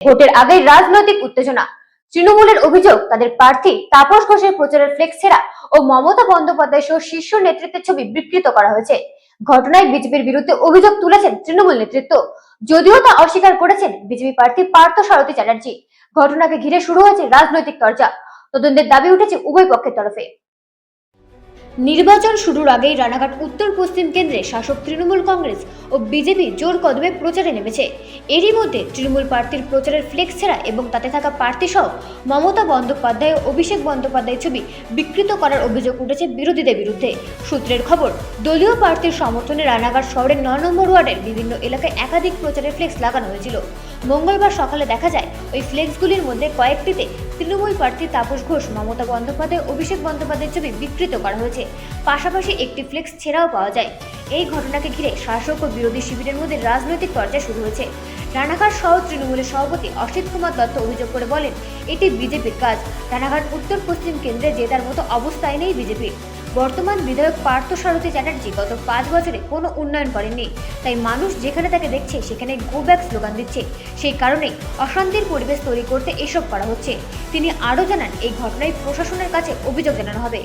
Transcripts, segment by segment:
ভোটের আগেই রাজনৈতিক উত্তেজনা। তৃণমূলের অভিযোগ, তাদের প্রার্থী তাপস ঘোষের প্রচারের ফ্লেক্স ছেঁড়া ও মমতা বন্দ্যোপাধ্যায় সহ শীর্ষ নেতৃত্বের ছবি বিকৃত করা হয়েছে। ঘটনায় বিজেপির বিরুদ্ধে অভিযোগ তুলেছেন তৃণমূল নেতৃত্ব, যদিও তা অস্বীকার করেছেন বিজেপি প্রার্থী পার্থ সারথী চ্যাটার্জি। ঘটনাকে ঘিরে শুরু হয়েছে রাজনৈতিক চর্চা। তদন্তের দাবি উঠেছে উভয় পক্ষের তরফে। নির্বাচন শুরুর আগেই রানাঘাট উত্তর পশ্চিম কেন্দ্রে শাসক তৃণমূল কংগ্রেস ও বিজেপি জোর কদমে প্রচারে নেমেছে। এরই মধ্যে তৃণমূল প্রার্থীর প্রচারের ফ্লেক্স ছেঁড়া এবং তাতে থাকা প্রার্থী সহ মমতা বন্দ্যোপাধ্যায় ও অভিষেক বন্দ্যোপাধ্যায়ের ছবি বিকৃত করার অভিযোগ উঠেছে বিরোধীদের বিরুদ্ধে। সূত্রের খবর, দলীয় প্রার্থীর সমর্থনে রানাঘাট শহরের 9 নম্বর ওয়ার্ডের বিভিন্ন এলাকায় একাধিক প্রচারের ফ্লেক্স লাগানো হয়েছিল। মঙ্গলবার সকালে দেখা যায় ওই ফ্লেক্সগুলির মধ্যে কয়েকটিতে তৃণমূল প্রার্থী তাপস ঘোষ, মমতা বন্দ্যোপাধ্যায়, অভিষেক বন্দ্যোপাধ্যায়ের ছবি বিকৃত করা হয়েছে। পাশাপাশি একটি ফ্লেক্স ছেঁড়াও পাওয়া যায়। এই ঘটনাকে ঘিরে শাসক ও বিরোধী শিবিরের মধ্যে রাজনৈতিক চর্চা শুরু হয়েছে। রানাঘাট শহর তৃণমূলের সভাপতি অসিত কুমার দত্ত অভিযোগ করে বলেন, এটি বিজেপির কাজ। রানাঘাট উত্তর পশ্চিম কেন্দ্রে জেতার মতো অবস্থায় নেই বিজেপির। বর্তমান বিধায়ক পার্থ সারথী চ্যাটার্জি গত 5 বছরে কোনো উন্নয়ন করেননি, তাই মানুষ যেখানে তাকে দেখছে সেখানে গো ব্যাক স্লোগান দিচ্ছে। সেই কারণেই অশান্তির পরিবেশ তৈরি করতে এসব করা হচ্ছে। তিনি আরও জানান, এই ঘটনায় প্রশাসনের কাছে অভিযোগ জানানো হবে।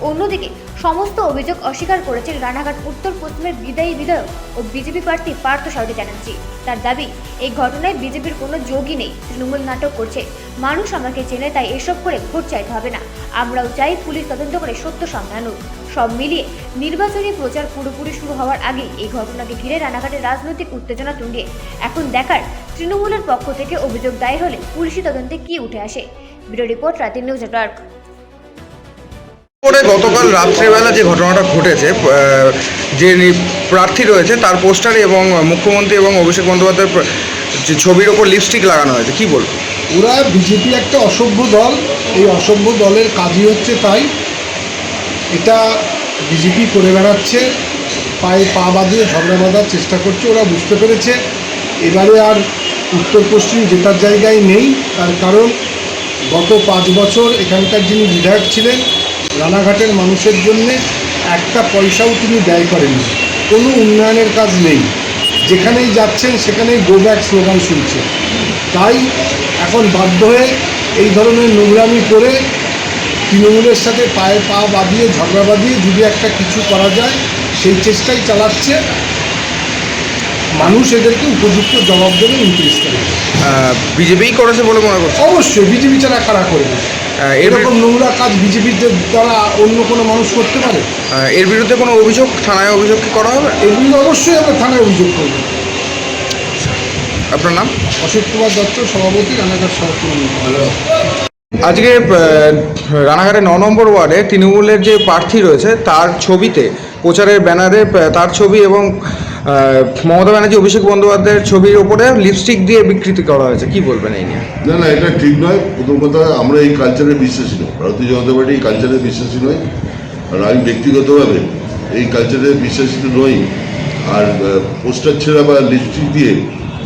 অন্যদিকে সমস্ত অভিযোগ অস্বীকার করেছেন রানাঘাট উত্তর পশ্চিমের বিদায়ী বিধায়ক ও বিজেপি প্রার্থী পার্থ সারথী চ্যাটার্জি। তার দাবি, এই ঘটনায় বিজেপির কোনো যোগই নেই। তৃণমূল নাটক করছে। মানুষ আমাকে চেনে, তাই এসব করে ভোট চাইতে হবে না। আমরাও চাই পুলিশ তদন্ত করে সত্য সামনে আনুক। সব মিলিয়ে নির্বাচনী প্রচার পুরোপুরি শুরু হওয়ার আগে এই ঘটনাকে ঘিরে রানাঘাটের রাজনৈতিক উত্তেজনা তুঙ্গে। এখন দেখার তৃণমূলের পক্ষ থেকে অভিযোগ দায়ের হলে পুলিশি তদন্তে কি উঠে আসে। ব্যুরো রিপোর্ট, রাতের নিউজ নেটওয়ার্ক। গতকাল রাত্রেবেলা যে ঘটনাটা ঘটেছে, যে প্রার্থী রয়েছে তার পোস্টারে এবং মুখ্যমন্ত্রী এবং অভিষেক বন্দ্যোপাধ্যায়ের যে ছবির ওপর লিপস্টিক লাগানো হয়েছে, কি বলবো? ওরা বিজেপি একটা অসভ্য দল। এই অসভ্য দলের কাজই হচ্ছে তাই। এটা বিজেপি করে বেড়াচ্ছে, পায়ে পা বাঁধিয়ে ঝগড়া বাঁধার চেষ্টা করছে। ওরা বুঝতে পেরেছে এবারে আর উত্তর পশ্চিম জেতার জায়গায় নেই। তার কারণ গত 5 বছর এখানকার যিনি বিধায়ক ছিলেন, রানাঘাটের মানুষের জন্যে একটা পয়সাও তিনি ব্যয় করেননি। কোনো উন্নয়নের কাজ নেই। যেখানেই যাচ্ছেন সেখানেই গো ব্যাক স্লোগান শুনছে। তাই এখন বাধ্য হয়ে এই ধরনের নোংরামি করে তৃণমূলের সাথে পায়ে পা বাঁধিয়ে ঝগড়া বাঁধিয়ে যদি একটা কিছু করা যায় সেই চেষ্টাই চালাচ্ছে। মানুষ এদেরকে উপযুক্ত জবাব দেবে 29 তারিখে। বিজেপিই করেছে বলে মনে করছে? অবশ্যই বিজেপি ছাড়া কারা করবে? এরকম নোংরা কাজ বিজেপির দ্বারা অন্য কোনো মানুষ করতে পারে? এর বিরুদ্ধে কোনো অভিযোগ থানায় অভিযোগ কি করা হবে? এগুলো অবশ্যই আমরা থানায় অভিযোগ করব। আপনার নাম? অসিত কুমার দত্ত, সভাপতি, রানাঘাট শহর তৃণমূল। আজকে রানাঘাটের 9 নম্বর ওয়ার্ডে তৃণমূলের যে প্রার্থী রয়েছে তার ছবিতে, প্রচারের ব্যানারে তার ছবি এবং মমতা ব্যানার্জি, অভিষেক বন্দ্যোপাধ্যায়ের ছবির ওপরে লিপস্টিক দিয়ে বিকৃতি করা হয়েছে, কি বলবেন এই নিয়ে? না, এটা ঠিক নয়। প্রথম কথা, আমরা এই কালচারে বিশ্বাসী নই। ভারতীয় জনতা পার্টি এই কালচারে বিশ্বাসী নয়, আর আমি ব্যক্তিগতভাবে এই কালচারে বিশ্বাসী নই। আর পোস্টার ছেঁড়া বা লিপস্টিক দিয়ে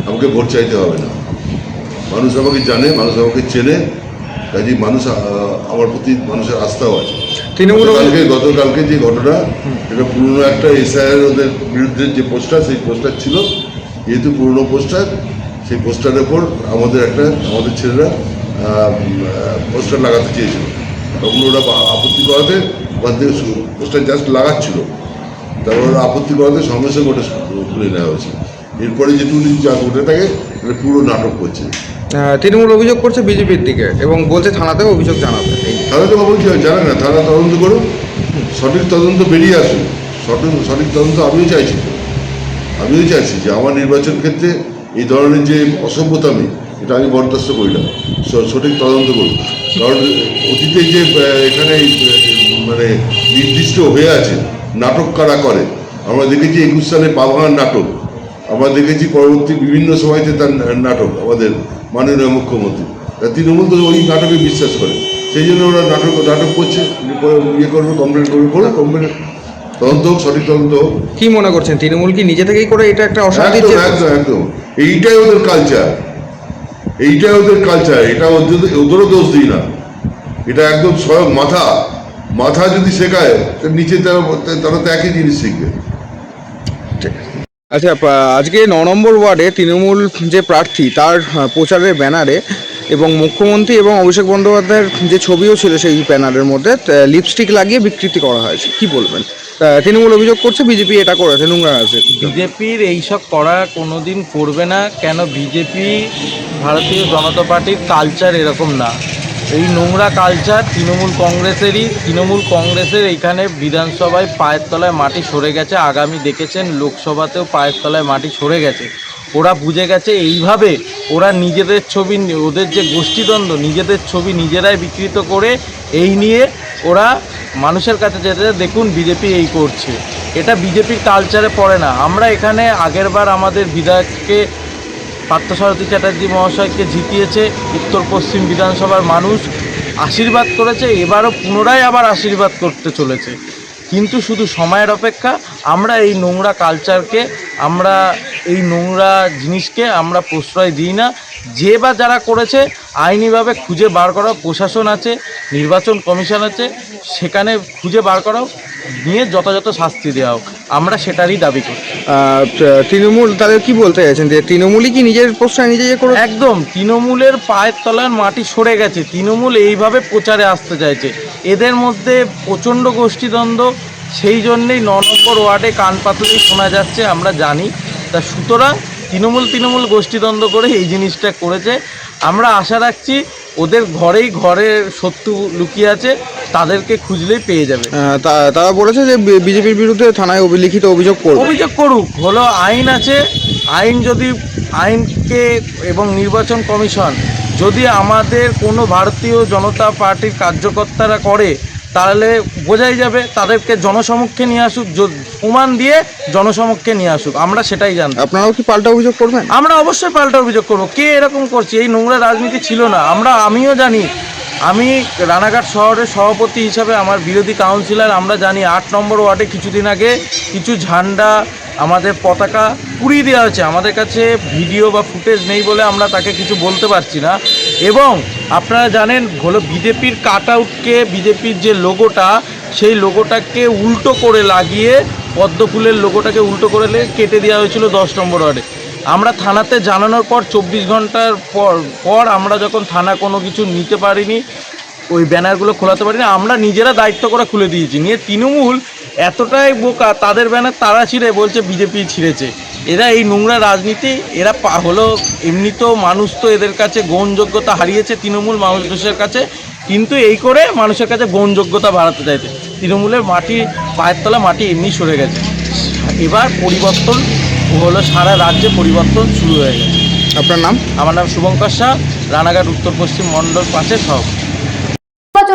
আমাকে ভোট চাইতে হবে না। মানুষ আমাকে জানে, মানুষ আমাকে চেনে, কাজে মানুষ আমার প্রতি মানুষের আস্থাও আছে। গতকালকে যে ঘটনা, এটা পুরনো একটা এসআইআর ওদের বিরুদ্ধে যে পোস্টার, সেই পোস্টার ছিল। যেহেতু পুরনো পোস্টার, সেই পোস্টারের ওপর আমাদের ছেলেরা পোস্টার লাগাতে চেয়েছিল। তখন ওরা আপত্তি করাতে ওখান থেকে পোস্টার জাস্ট লাগাচ্ছিল, তারপর ওরা আপত্তি করাতে সঙ্গে সঙ্গে ওটা খুলে নেওয়া হয়েছে। এরপরে যেটুকু যা ঘটে থাকে এটা পুরো নাটক করছে। তৃণমূল অভিযোগ করছে বিজেপির দিকে এবং বলছে থানাতেও অভিযোগ জানাবে। থানাতে অভিযোগ জানাবে না, থানা তদন্ত করুন, সঠিক তদন্ত বেরিয়ে আসুন। সঠিক তদন্ত আমিও চাইছি যে আমার নির্বাচন ক্ষেত্রে এই ধরনের যে অসভ্যতামি, এটা আমি বরদাস্ত করি না। সঠিক তদন্ত করুন। কারণ অতীতে যে এখানে মানে নির্দিষ্ট হয়ে আছে নাটক কারা করে, আমরা দেখেছি 21 সালে পাভাঙার নাটক, আমরা দেখেছি পরবর্তী বিভিন্ন সময়তে তার নাটক, আমাদের মাননীয় মুখ্যমন্ত্রী। তৃণমূল তো ওই নাটকে বিশ্বাস করে, সেই জন্য ওরা নাটক করছে। কমপ্লেন করবে, তদন্ত হোক, সঠিক তদন্ত হোক। কি মনে করছেন, তৃণমূল কি নিজে থেকেই করে এটা একটা অশান্তি? একদম এইটাই ওদের কালচার, এটা ওদেরও দোষ দিই না। এটা একদম স্বয়ং মাথা যদি শেখায়, নিচে তারা তো একই জিনিস শিখবে। ঠিক আছে। আচ্ছা, আজকে 9 নম্বর ওয়ার্ডে তৃণমূল যে প্রার্থী তার প্রচারের ব্যানারে এবং মুখ্যমন্ত্রী এবং অভিষেক বন্দ্যোপাধ্যায়ের যে ছবিও ছিল সেই ব্যানারের মধ্যে লিপস্টিক লাগিয়ে বিকৃতি করা হয়েছে, কি বলবেন? তৃণমূল অভিযোগ করছে বিজেপি এটা করেছে, নোংরা আছে। বিজেপির এইসব করা কোনোদিন করবে না, কেন বিজেপি ভারতীয় জনতা পার্টির কালচার এরকম না। এই নোংরা কালচার তৃণমূল কংগ্রেসের এইখানে বিধানসভায় পায়ের তলায় মাটি সরে গেছে, আগামী দেখেছেন লোকসভাতেও পায়ের তলায় মাটি সরে গেছে। ওরা বুঝে গেছে এইভাবে ওরা নিজেদের ছবি, ওদের যে গোষ্ঠীদ্বন্দ্ব, নিজেদের ছবি নিজেরাই বিকৃত করে এই নিয়ে ওরা মানুষের কাছে যেতে, দেখুন বিজেপি এই করছে, এটা বিজেপির কালচারে পড়ে না। আমরা এখানে আগেরবার আমাদের বিধায়ককে পার্থসারথী চ্যাটার্জি মহাশয়কে জিতিয়েছে উত্তর পশ্চিম বিধানসভার মানুষ, আশীর্বাদ করেছে, এবারও পুনরায় আবার আশীর্বাদ করতে চলেছে। কিন্তু শুধু সময়ের অপেক্ষা। আমরা এই নোংরা কালচারকে, আমরা এই নোংরা জিনিসকে আমরা প্রশ্রয় দিই না। যে বা যারা করেছে আইনিভাবে খুঁজে বার করা, প্রশাসন আছে, নির্বাচন কমিশন আছে, সেখানে খুঁজে বার করাও, নিয়ে যথাযথ শাস্তি দেওয়া হোক, আমরা সেটারই দাবি করি। তৃণমূল তাদের কি বলতে চাইছেন, যে তৃণমূলই কি নিজের প্রশ্রয় নিজে করে? একদম, তৃণমূলের পায়ের তলার মাটি সরে গেছে, তৃণমূল এইভাবে প্রচারে আসতে চাইছে। এদের মধ্যে প্রচণ্ড গোষ্ঠীদ্বন্দ্ব, সেই জন্যেই 9 নম্বর ওয়ার্ডে কান পাতলেই শোনা যাচ্ছে, আমরা জানি। তা সুতরাং তৃণমূল গোষ্ঠীদ্বন্দ্ব করে এই জিনিসটা করেছে। আমরা আশা রাখছি ওদের ঘরের শত্রু লুকিয়ে আছে, তাদেরকে খুঁজলেই পেয়ে যাবে। তারা বলেছে যে বিজেপির বিরুদ্ধে থানায় লিখিত অভিযোগ করুক, হলো আইন আছে, আইনকে এবং নির্বাচন কমিশন যদি আমাদের কোনো ভারতীয় জনতা পার্টির কার্যকর্তারা করে, তাহলে বোঝাই যাবে, তাদেরকে জনসমক্ষে নিয়ে আসুক, প্রমাণ দিয়ে জনসমক্ষে নিয়ে আসুক, আমরা সেটাই জানি। আপনারাও কি পাল্টা অভিযোগ করবেন? আমরা অবশ্যই পাল্টা অভিযোগ করবো। কে এরকম করছে? এই নোংরা রাজনীতি ছিল না। আমিও জানি, আমি রানাঘাট শহরের সভাপতি হিসাবে, আমার বিরোধী কাউন্সিলর, আমরা জানি 8 নম্বর ওয়ার্ডে কিছুদিন আগে কিছু ঝান্ডা, আমাদের পতাকা পুড়িয়ে দেওয়া হয়েছে। আমাদের কাছে ভিডিও বা ফুটেজ নেই বলে আমরা তাকে কিছু বলতে পারছি না। এবং আপনারা জানেন, হলো বিজেপির কাট আউটকে, বিজেপির যে লোগোটা, সেই লোগোটাকে উল্টো করে লাগিয়ে, পদ্মফুলের লোগোটাকে উল্টো করে কেটে দেওয়া হয়েছিল 10 নম্বর ওয়ার্ডে। আমরা থানাতে জানানোর পর 24 ঘন্টার পর আমরা যখন থানা কোনো কিছু নিতে পারিনি, ওই ব্যানারগুলো খোলাতে পারিনি, আমরা নিজেরা দায়িত্ব করে খুলে দিয়েছি। নিয়ে তৃণমূল এতটাই বোকা, তাদের ব্যানার তারা ছিঁড়ে বলছে বিজেপি ছিঁড়েছে। এরা এই নোংরা রাজনীতি, এরা হলো এমনিতেও মানুষ তো এদের কাছে গ্রহণযোগ্যতা হারিয়েছে তৃণমূল মানুষের কাছে, কিন্তু এই করে মানুষের কাছে গ্রহণযোগ্যতা বাড়াতে চাইছে। তৃণমূলের পায়ের তলা মাটি এমনি সরে গেছে। এবার পরিবর্তন হলো, সারা রাজ্যে পরিবর্তন শুরু হয়ে গেছে। আপনার নাম? আমার নাম শুভঙ্কর শাহ, রানাঘাট উত্তর পশ্চিম মণ্ডল 5-এর সভাপতি।